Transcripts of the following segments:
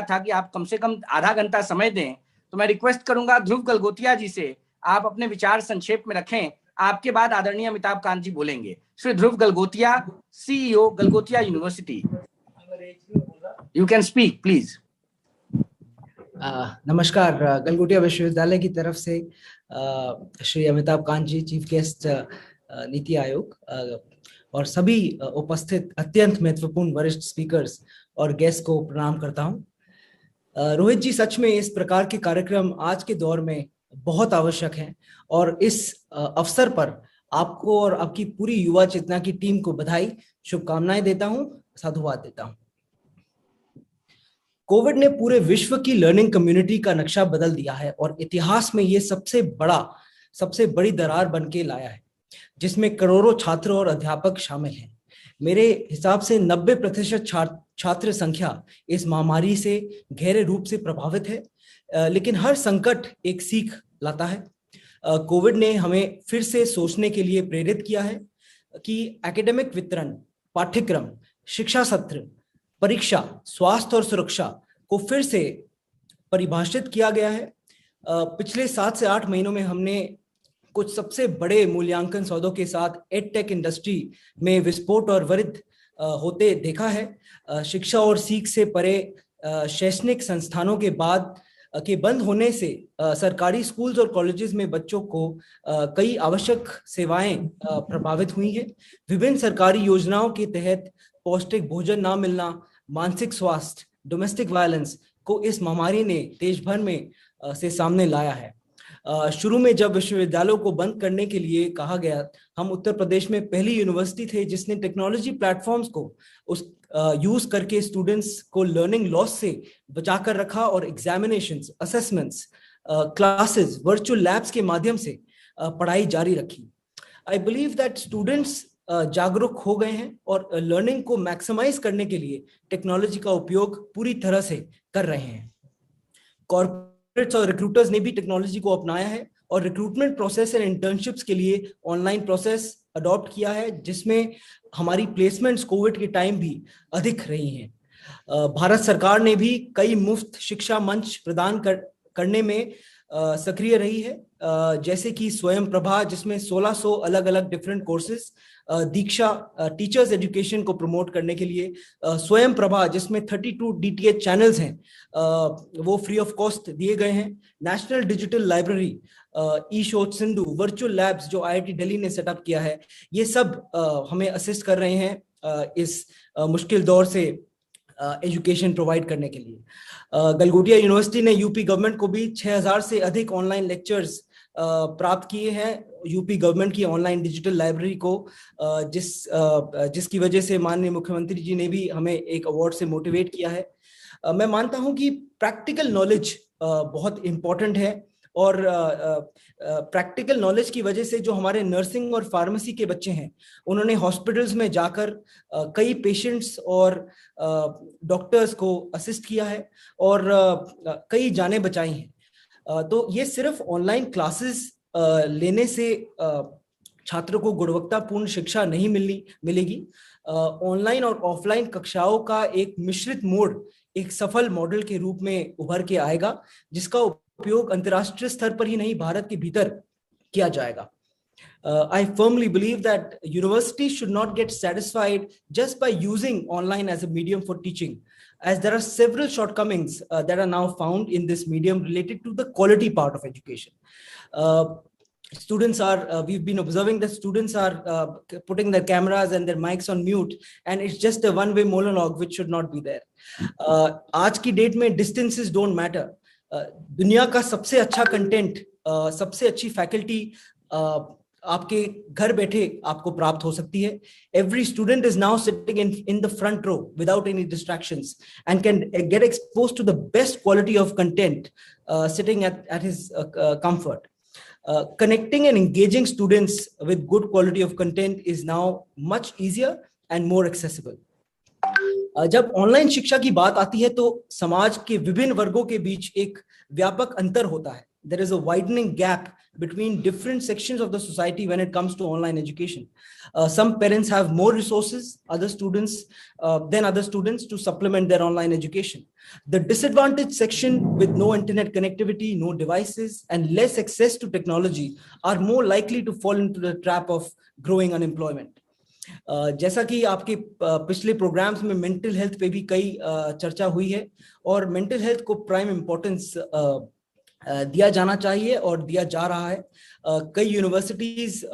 था कि आप कम से कम आधा घंटा समय दें, तो मैं रिक्वेस्ट करूंगा ध्रुव गलगोटिया जी से आप अपने विचार संक्षेप में रखें। आपके बाद आदरणीय अमिताभ कांत जी बोलेंगे। Shri Dhruv Galgotia, CEO, Galgotia university, you can speak please. नमस्कार। गलगोटिया विश्वविद्यालय की तरफ से श्री अमिताभ कांत जी, चीफ गेस्ट नीति आयोग, और सभी उपस्थित अत्यंत महत्वपूर्ण वरिष्ठ स्पीकर्स और गेस्ट को प्रणाम करता हूं। रोहित जी, सच में इस प्रकार के कार्यक्रम आज के दौर में बहुत आवश्यक हैं और इस अवसर पर आपको और आपकी पूरी युवा चेतना की टीम को बधाई, शुभकामनाएं देता हूं, साधुवाद देता हूं। कोविड ने पूरे विश्व की लर्निंग कम्युनिटी का नक्शा बदल दिया है और इतिहास में ये सबसे बड़ी दरार बन के लाया है, जिसमें करोड़ों छात्र और अध्यापक शामिल हैं। मेरे हिसाब से 90% छात्र संख्या इस महामारी से गहरे रूप से प्रभावित है, लेकिन हर संकट एक सीख लाता है। कोविड ने हमें फिर से सोचने के लिए प्रेरित किया है कि एकेडमिक वितरण, पाठ्यक्रम, शिक्षा सत्र, परीक्षा, स्वास्थ्य और सुरक्षा को फिर से परिभाषित किया गया है। पिछले 7 से 8 महीनों में हमने कुछ सबसे बड़े मूल्यांकन सौदों के साथ एडटेक इंडस्ट्री में विस्फोट और वृद्धि होते देखा है। शिक्षा और सीख से परे शैक्षणिक संस्थानों के बंद होने से सरकारी स्कूल्स और कॉलेजेस में बच्चों को कई आवश्यक सेवाएं प्रभावित हुई हैं। विभिन्न सरकारी योजनाओं के तहत पौष्टिक भोजन ना मिलना, मानसिक स्वास्थ्य, डोमेस्टिक वायलेंस को इस महामारी ने देश भर में से सामने लाया है। शुरू में जब विश्वविद्यालयों को बंद करने के लिए कहा गया, हम उत्तर प्रदेश में पहली यूनिवर्सिटी थे जिसने टेक्नोलॉजी प्लेटफॉर्म्स को यूज करके स्टूडेंट्स को लर्निंग लॉस से बचाकर रखा और examinations, assessments, classes, virtual labs के माध्यम से पढ़ाई जारी रखी। आई बिलीव दैट स्टूडेंट्स जागरूक हो गए हैं और लर्निंग को मैक्सिमाइज करने के लिए टेक्नोलॉजी का उपयोग पूरी तरह से कर रहे हैं। कॉर्पोरेट्स और रिक्रूटर्स ने भी टेक्नोलॉजी को अपनाया है और रिक्रूटमेंट प्रोसेस एंड इंटर्नशिप्स के लिए ऑनलाइन प्रोसेस अडॉप्ट किया है, जिसमें हमारी प्लेसमेंट्स कोविड के टाइम भी अधिक रही हैं। भारत सरकार ने भी कई मुफ्त शिक्षा मंच प्रदान करने में सक्रिय रही है, जैसे कि स्वयं प्रभा, जिसमें 1600 अलग अलग डिफरेंट कोर्सेज, दीक्षा टीचर्स एजुकेशन को प्रमोट करने के लिए स्वयं प्रभा, जिसमें 32 DTH चैनल्स हैं, वो फ्री ऑफ कॉस्ट दिए गए हैं। नेशनल डिजिटल लाइब्रेरी, ई शोध सिंधु, वर्चुअल लैब्स जो IIT दिल्ली ने सेटअप किया है, ये सब हमें असिस्ट कर रहे हैं इस मुश्किल दौर से एजुकेशन प्रोवाइड करने के लिए। गलगोटिया यूनिवर्सिटी ने यूपी गवर्नमेंट को भी 6000 से अधिक ऑनलाइन लेक्चर्स प्राप्त किए हैं यूपी गवर्नमेंट की ऑनलाइन डिजिटल लाइब्रेरी को, जिसकी वजह से माननीय मुख्यमंत्री जी ने भी हमें एक अवार्ड से मोटिवेट किया है। मैं मानता हूं कि प्रैक्टिकल नॉलेज बहुत इम्पोर्टेंट है और प्रैक्टिकल नॉलेज की वजह से जो हमारे नर्सिंग और फार्मेसी के बच्चे हैं, उन्होंने हॉस्पिटल्स में जाकर कई पेशेंट्स और डॉक्टर्स को असिस्ट किया है और कई जानें बचाई हैं। तो ये सिर्फ ऑनलाइन क्लासेस लेने से छात्रों को गुणवत्तापूर्ण शिक्षा नहीं मिलेगी। ऑनलाइन और ऑफलाइन कक्षाओं का एक मिश्रित मोड एक सफल मॉडल के रूप में उभर के आएगा, जिसका उपयोग अंतर्राष्ट्रीय स्तर पर ही नहीं, भारत के भीतर किया जाएगा। I firmly believe that universities should not get satisfied just by using online as a medium for teaching, as there are several shortcomings that are now found in this medium related to the quality part of education. We've been observing that students are putting their cameras and their mics on mute, and it's just a one-way monologue which should not be there. आज की date में distances don't matter. दुनिया का सबसे अच्छा content, सबसे अच्छी faculty आपके घर बैठे आपको प्राप्त हो सकती है. Every student is now sitting in the front row without any distractions and can get exposed to the best quality of content sitting at his comfort. Connecting and engaging students with good quality of content is now much easier and more accessible. जब online शिक्षा की बात आती है तो समाज के विभिन्न वर्गों के बीच एक व्यापक अंतर होता है. there is a widening gap between different sections of the society when it comes to online education. Some parents have more resources than other students to supplement their online education. The disadvantaged section with no internet connectivity, no devices, and less access to technology are more likely to fall into the trap of growing unemployment. जैसा कि आपके पिछले programmes में mental health पे भी कई चर्चा हुई है, और मेंटल हेल्थ को प्राइम इम्पोर्टेंस दिया जाना चाहिए और दिया जा रहा है. कई universities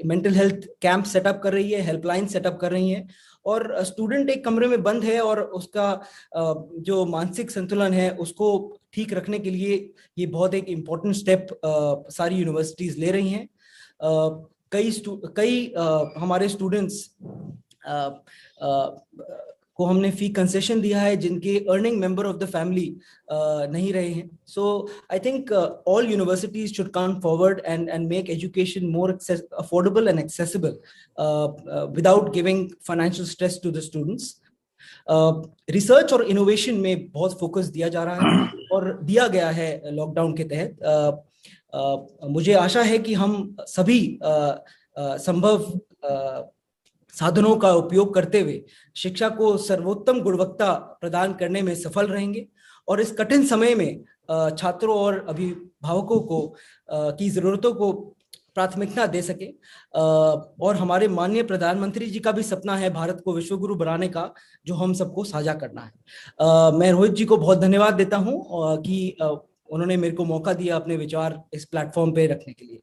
mental health camp setup कर रही है, हेल्पलाइन सेटअप कर रही हैं, और स्टूडेंट एक कमरे में बंद है और उसका जो मानसिक संतुलन है उसको ठीक रखने के लिए ये बहुत एक इम्पोर्टेंट स्टेप सारी यूनिवर्सिटीज ले रही हैं. कई हमारे स्टूडेंट्स को हमने फी कंसेशन दिया है जिनके earning member of the family नहीं रहे हैं. So I think all universities should come forward and make education more affordable and accessible without giving financial stress to the students. Research और इनोवेशन में बहुत फोकस दिया जा रहा है और दिया गया है लॉकडाउन के तहत. मुझे आशा है कि हम सभी संभव साधनों का उपयोग करते हुए शिक्षा को सर्वोत्तम गुणवत्ता प्रदान करने में सफल रहेंगे और इस कठिन समय में छात्रों और अभिभावकों को की जरूरतों को प्राथमिकता दे सके. और हमारे माननीय प्रधानमंत्री जी का भी सपना है भारत को विश्वगुरु बनाने का, जो हम सबको साझा करना है. मैं रोहित जी को बहुत धन्यवाद देता हूं कि उन्होंने मेरे को मौका दिया अपने विचार इस प्लेटफॉर्म पे रखने के लिए.